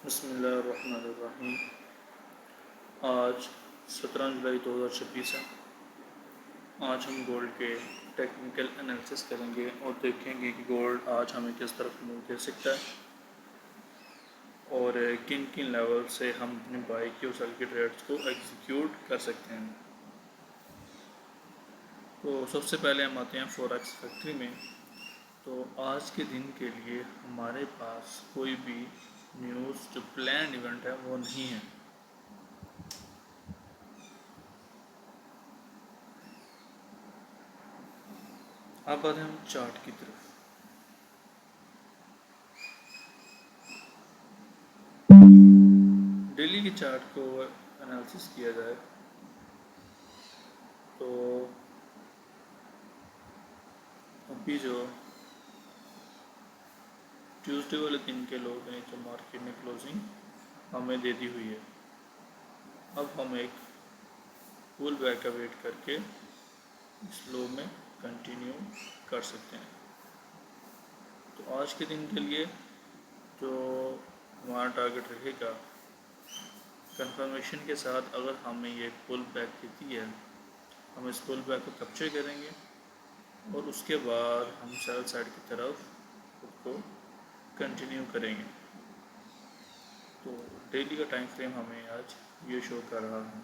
بسم اللہ الرحمن الرحیم۔ آج 17 جولائی 2026 ہے۔ آج ہم گولڈ کے ٹیکنیکل انالیسس کریں گے اور دیکھیں گے کہ گولڈ آج ہمیں کس طرف موو دے سکتا ہے اور کن کن لیول سے ہم اپنے بائی کی اور سیل کی ٹریڈس کو ایگزیکیوٹ کر سکتے ہیں۔ تو سب سے پہلے ہم آتے ہیں فوریکس فیکٹری میں۔ تو آج کے دن کے لیے ہمارے پاس کوئی بھی نیوز جو پلان ایونٹ ہے وہ نہیں ہے۔ اب آتے ہیں ہم چارٹ کی طرف۔ ڈیلی کی چارٹ کو انالیسس کیا جائے تو ابھی جو ٹیوزڈے والے دن کے لوگ ہیں تو مارکیٹ نے کلوزنگ ہمیں دے دی ہوئی ہے۔ اب ہم ایک پول بیک کا ویٹ کر کے اس لو میں کنٹینیو کر سکتے ہیں۔ تو آج کے دن کے لیے جو ہمارا ٹارگٹ رہے گا، کنفرمیشن کے ساتھ اگر ہمیں یہ پول بیک دیتی ہے، ہم اس پول بیک کو کیپچر کریں گے اور اس کے بعد ہم سیل سائڈ کی طرف خود کو کنٹینیو کریں گے۔ تو ڈیلی کا ٹائم فریم ہمیں آج یہ شو کر رہا ہے۔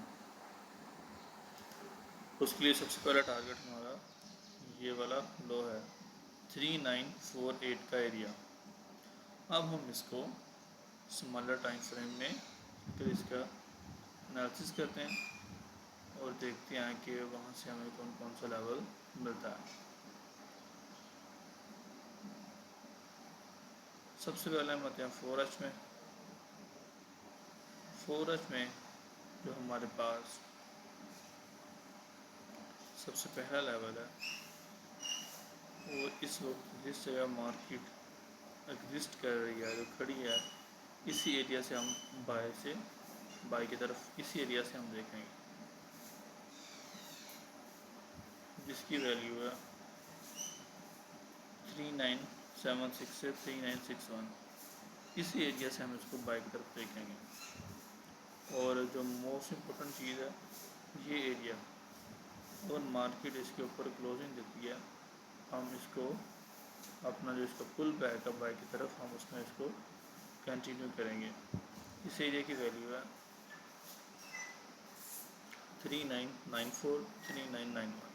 اس کے لیے سب سے پہلا ٹارگٹ ہمارا یہ والا لو ہے 3948 کا ایریا۔ اب ہم اس کو سمالر ٹائم فریم میں پھر اس کا انالیسس کرتے ہیں اور دیکھتے ہیں کہ وہاں سے ہمیں کون کون سا لیول ملتا ہے۔ سب سے پہلے ہم آتے ہیں 4H میں۔ 4H میں جو ہمارے پاس سب سے پہلا لیول ہے وہ اس وقت جس جگہ مارکیٹ ایگزسٹ کر رہی ہے، جو کھڑی ہے، اسی ایریا سے ہم بائی کی طرف اسی ایریا سے ہم دیکھیں گے، جس کی ویلیو ہے 3976 سے 3961۔ اسی ایریا سے ہم اس کو بائی کی طرف دیکھیں گے۔ اور جو موسٹ امپورٹنٹ چیز ہے، یہ ایریا اور مارکیٹ اس کے اوپر کلوزنگ دیتی ہے، ہم اس کو اپنا جو اس کا پل بیک ہے بائی کی طرف، ہم اس میں اس کو کنٹینیو کریں گے۔ اس ایریا کی ویلیو ہے 3994 3991۔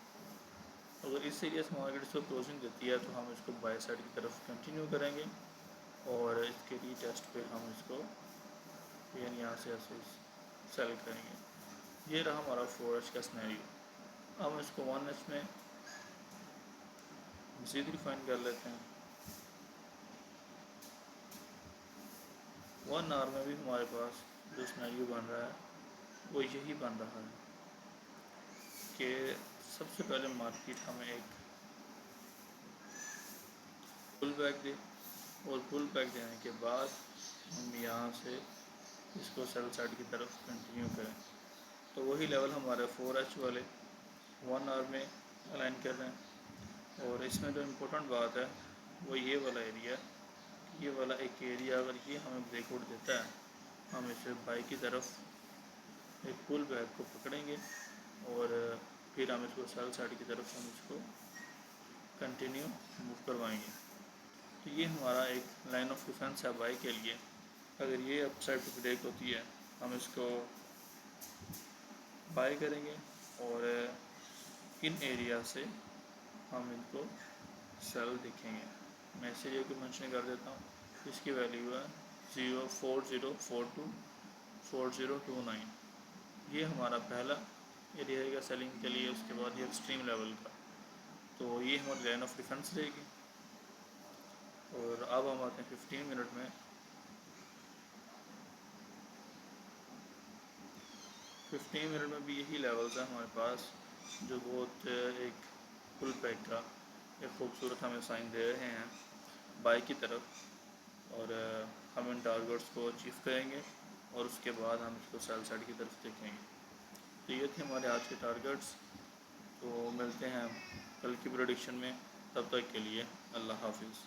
اگر اس ایریا سے مارکیٹ اس کو کلوزنگ دیتی ہے تو ہم اس کو بائی سائڈ کی طرف کنٹینیو کریں گے اور اس کے ری ٹیسٹ پہ ہم اس کو یہاں سے ایسے سیل کریں گے۔ یہ رہا ہمارا 4H کا سنیریو۔ اب اس کو 1H میں مزید ریفائن کر لیتے ہیں۔ 1 آور میں بھی ہمارے پاس جو سنیریو بن رہا ہے وہ یہی بن رہا ہے کہ سب سے پہلے مارکیٹ ہمیں ایک پل بیک دے اور پل بیک دینے کے بعد ہم یہاں سے اس کو سیل سائڈ کی طرف کنٹینیو کریں۔ تو وہی لیول ہمارے 4H والے 1 آور میں الائن کر رہے ہیں۔ اور اس میں جو امپورٹنٹ بات ہے وہ یہ والا ایریا، یہ والا ایک ایریا اگر یہ ہمیں بریک آؤٹ دیتا ہے، ہم اسے بائی کی طرف ایک پل بیک کو پکڑیں گے اور پھر ہم اس کو سیل سائڈ کی طرف ہم اس کو کنٹینیو موو کروائیں گے۔ تو یہ ہمارا ایک لائن آف ڈیفینس ہے بائی کے لیے۔ اگر یہ اپ سائڈ پہ بریک ہوتی ہے، ہم اس کو بائی کریں گے اور ان ایریا سے ہم ان کو سیل دیکھیں گے۔ میں اس ایریا کو مینشن کر دیتا ہوں، اس کی ویلیو ہے 04042 4029۔ یہ ہمارا پہلا ایریا رہے گا سیلنگ کے لیے۔ اس کے بعد یہ ایکسٹریم لیول کا، تو یہ ہماری لائن آف ڈیفینس رہے گی۔ اور اب ہم آتے ہیں 15 منٹ میں۔ 15 منٹ میں بھی یہی لیولز ہیں ہمارے پاس جو بہت ایک پل بیک کا ایک خوبصورت ہمیں سائن دے رہے ہیں بائی کی طرف، اور ہم ان ٹارگٹس کو اچیو کریں گے اور اس کے بعد ہم اس کو سیل سائڈ کی طرف دیکھیں گے۔ تو یہ تھے ہمارے آج کے ٹارگٹس۔ تو ملتے ہیں کل کی پریڈکشن میں، تب تک کے لیے اللہ حافظ۔